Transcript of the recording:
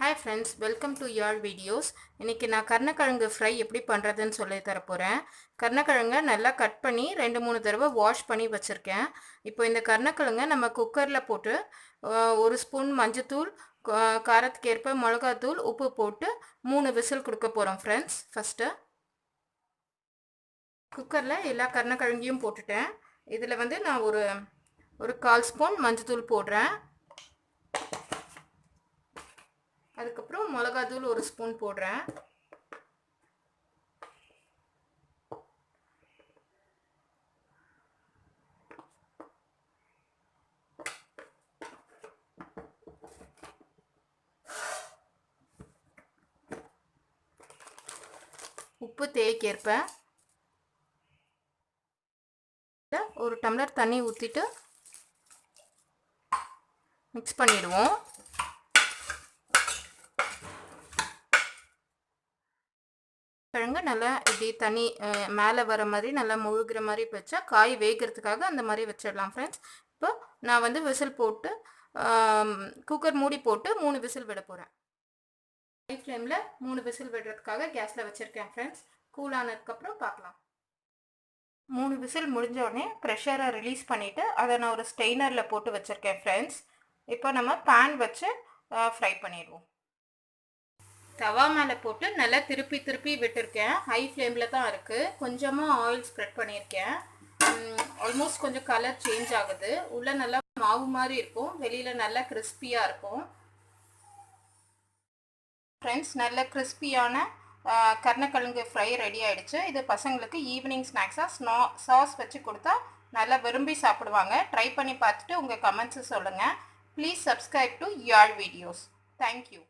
Hi friends, welcome to your videos. இன்னைக்கு நான் கருணக்கிழங்கு ஃப்ரை எப்படி பண்றதுன்னு சொல்லி தர போறேன். கருணக்கிழங்க நல்லா கட் பண்ணி 2-3 தடவை வாஷ் பண்ணி வச்சிருக்கேன். இப்போ இந்த கருணக்கிழங்க நம்ம குக்கர்ல போட்டு 1 ஸ்பூன் மஞ்சள்தூள், காரத்துக்கு ஏற்ப மிளகாய்த்தூள், உப்பு போட்டு 3 விசில் கொடுக்க போறோம் ஃப்ரெண்ட்ஸ். ஃபர்ஸ்ட் குக்கர்ல எல்லா கருணக்கிழங்கையும் போட்டுட்டேன். இதுல வந்து நான் ஒரு 1/4 ஸ்பூன் மஞ்சள்தூள் போடுறேன். அதுக்கப்புறம் மிளகாய்த்தூள் 1 ஸ்பூன் போடுறேன். உப்பு தேவைக்கேற்ப 1 டம்ளர் தண்ணி ஊற்றிட்டு மிக்ஸ் பண்ணிடுவோம். கிழங்கு நல்லா இப்படி தண்ணி மேலே வர மாதிரி நல்லா முழுகிற மாதிரி வச்சா காய் வேகிறதுக்காக அந்த மாதிரி வச்சிடலாம் ஃப்ரெண்ட்ஸ். இப்போ நான் வந்து விசில் போட்டு குக்கர் மூடி போட்டு 3 விசில் விட போகிறேன். ஹை ஃப்ளேமில் 3 விசில் விடுறதுக்காக கேஸில் வச்சுருக்கேன் ஃப்ரெண்ட்ஸ். கூல் ஆனதுக்கப்புறம் பார்க்கலாம். 3 விசில் முடிஞ்ச உடனே ப்ரெஷரை ரிலீஸ் பண்ணிவிட்டு அதை நான் ஒரு ஸ்டெய்னரில் போட்டு வச்சுருக்கேன் ஃப்ரெண்ட்ஸ். இப்போ நம்ம பேன் வச்சு ஃப்ரை பண்ணிடுவோம். தவா மேலே போட்டு நல்லா திருப்பி விட்டுருக்கேன். ஹை ஃப்ளேமில் தான் இருக்குது. கொஞ்சமாக ஆயில் ஸ்ப்ரெட் பண்ணியிருக்கேன். ஆல்மோஸ்ட் கொஞ்சம் கலர் சேஞ்ச் ஆகுது. உள்ளே நல்லா மாவு மாதிரி இருக்கும், வெளியில் நல்லா கிறிஸ்பியாக இருக்கும். ஃப்ரெண்ட்ஸ், நல்ல கிறிஸ்பியான கருணக்கிழங்கு ஃப்ரை ரெடி ஆகிடுச்சு. இது பசங்களுக்கு ஈவினிங் ஸ்நாக்ஸாக சாஸ் வச்சு கொடுத்தா நல்லா விரும்பி சாப்பிடுவாங்க. ட்ரை பண்ணி பார்த்துட்டு உங்கள் கமெண்ட்ஸை சொல்லுங்கள். Please subscribe to your videos. Thank you.